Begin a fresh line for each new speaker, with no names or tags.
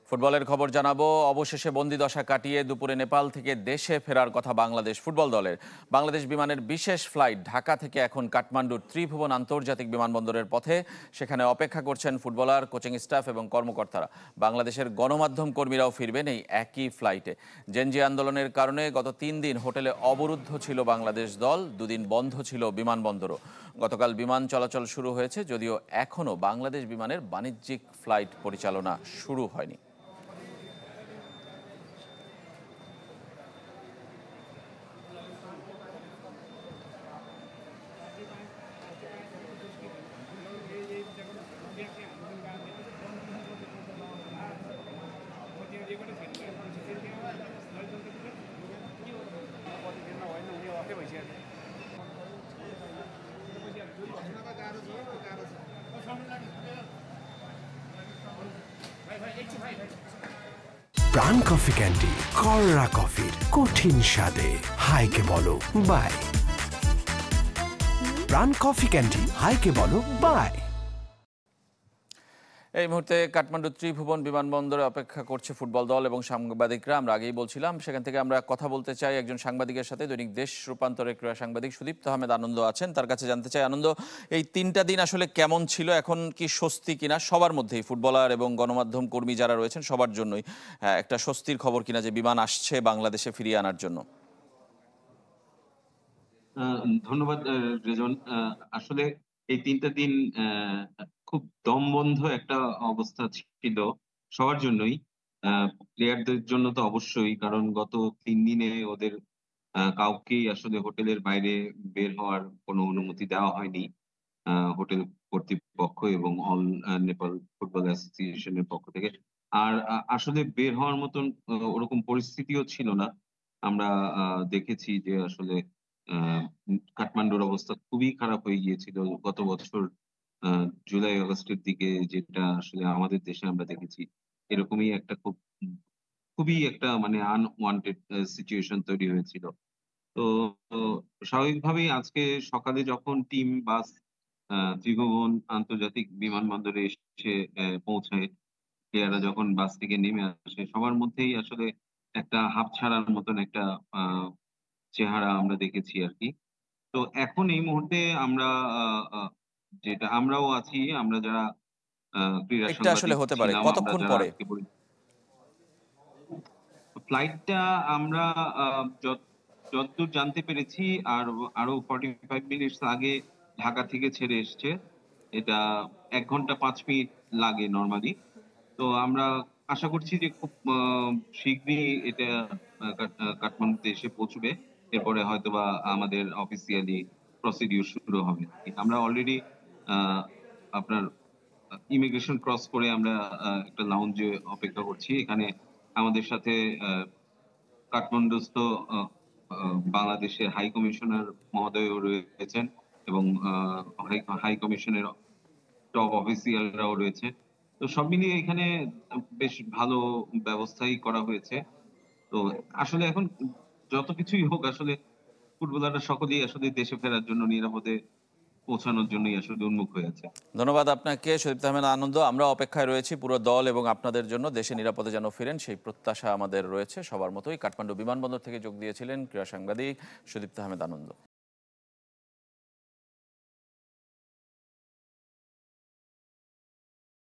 ফুটবলের খবর জানাবো। অবশেষে বন্দিদশা কাটিয়ে দুপুরে নেপাল থেকে দেশে ফেরার কথা বাংলাদেশ ফুটবল দলের। বাংলাদেশ বিমানের বিশেষ ফ্লাইট ঢাকা থেকে এখন কাঠমান্ডুর ত্রিভুবন আন্তর্জাতিক বিমানবন্দরের পথে। সেখানে অপেক্ষা করছেন ফুটবলার, কোচিং স্টাফ এবং কর্মকর্তারা। বাংলাদেশের গণমাধ্যম কর্মীরাও ফিরবেন এই একই ফ্লাইটে। জেনজি আন্দোলনের কারণে গত 3 দিন হোটেলে অবরুদ্ধ ছিল বাংলাদেশ দল, 2 দিন বন্ধ ছিল বিমানবন্দরও। গতকাল বিমান চলাচল শুরু হয়েছে, যদিও এখনও বাংলাদেশ বিমানের বাণিজ্যিক ফ্লাইট পরিচালনা শুরু হয়নি।
প্রাণ কফি ক্যান্ডি কররা কফির কঠিন স্বাদে হাইকে বলো বাই। প্রাণ কফি ক্যান্ডি হাইকে বলো বাই।
এই মুহূর্তে কাঠমান্ডু ত্রিভুবন বিমানবন্দরে অপেক্ষা করছে ফুটবল দল এবং সাংবাদিকরা। আমরা আগেই বলছিলাম, সেখান থেকে আমরা কথা বলতে চাই একজন সাংবাদিকের সাথে। দৈনিক দেশ রূপান্তরের ক্রীড়া সাংবাদিক সুদীপ্ত আহমেদ আনন্দ আছেন, তার কাছে জানতে চাই, আনন্দ, এই 3টা দিন আসলে কেমন ছিল? এখন কি স্বস্তি কিনা সবার মধ্যেই, ফুটবলার এবং গণমাধ্যম কর্মী যারা রয়েছেন সবার জন্যই একটা স্বস্তির খবর কিনা যে বিমান আসছে বাংলাদেশে ফিরিয়ে আনার জন্য?
ধন্যবাদ রেজন। আসলে এই 3টা দিন খুব দমবন্ধ একটা অবস্থা ছিল সবার জন্যই। প্লেয়ারদের জন্য তো অবশ্যই, কারণ গত 3 দিনে ওদের কাউকেই আসলে হোটেলের বাইরে বের হওয়ার কোনো অনুমতি দেওয়া হয়নি হোটেল কর্তৃপক্ষ এবং অল নেপাল ফুটবল অ্যাসোসিয়েশনের পক্ষ থেকে। আর আসলে বের হওয়ার মতন ওরকম পরিস্থিতিও ছিল না। আমরা দেখেছি যে আসলে কাঠমান্ডুর অবস্থা খুবই খারাপ হয়ে গিয়েছিল গত বছর জুলাই আগস্টের দিকে, যেটা আসলে আমাদের দেশে আমরা দেখেছি। এরকমই একটা খুবই একটা মানে আনওয়ান্টেড সিচুয়েশন তৈরি হয়েছিল। তো তো স্বাভাবিকভাবেই আজকে সকালে যখন টিম বাস ত্রিভুবন আন্তর্জাতিক বিমানবন্দরে এসে পৌঁছায়, প্লেয়াররা যখন বাস থেকে নেমে আসে, সবার মধ্যেই আসলে একটা হাঁপ ছাড়ার মতন একটা চেহারা আমরা দেখেছি আরকি। তো এখন এই মুহূর্তে আমরা আ আ যেটা আমরাও আছি, আমরা যারা ক্রীড়া
এটা আসলে
সাংবাদিক
হতে পারে
ছিলাম, আমরা
কতক্ষণ
যারা
পরে?
আজকে ফ্লাইটটা আমরা আ যত যতদূর জানতে পেরেছি আরো 45 মিনিটস আগে ঢাকা থেকে ছেড়ে এসছে। এটা ১ ঘন্টা ৫ মিনিট লাগে নরমালি। তো আমরা আশা করছি যে খুব শিগগিরই এটা কাঠমান্ডুতে এসে পৌঁছবে। এরপরে হয়তোবা আমাদের অফিসিয়ালি প্রসিডিউর শুরু হবে। আমরা অলরেডি আ আপনার ইমিগ্রেশন ক্রস করে আমরা একটা লাউঞ্জে অপেক্ষা করছি। এখানে আমাদের সাথে আ কাঠমান্ডুস্থ আ আ বাংলাদেশের হাই কমিশনার মহোদয়ও রয়েছেন এবং হাই কমিশনের টপ অফিসিয়ালরাও রয়েছে। তো সব মিলিয়ে এখানে বেশ ভালো ব্যবস্থাই করা হয়েছে। তো আসলে এখন যত কিছুই হোক, আসলে ফুটবলাররা সকলেই আসলে দেশে ফেরার জন্য নিরাপদে পৌঁছানোর জন্যই আসলে উন্মুখ হয়ে আছে।
ধন্যবাদ আপনাকে সুদীপ্ত আহমেদ আনন্দ। আমরা অপেক্ষায় রয়েছি পুরো দল এবং আপনাদের জন্য, দেশে নিরাপদে যেন ফিরেন সেই প্রত্যাশা আমাদের রয়েছে সবার মতোই। কাঠমান্ডু বিমানবন্দর থেকে যোগ দিয়েছিলেন ক্রীড়া সাংবাদিক সুদীপ্ত আহমেদ আনন্দ।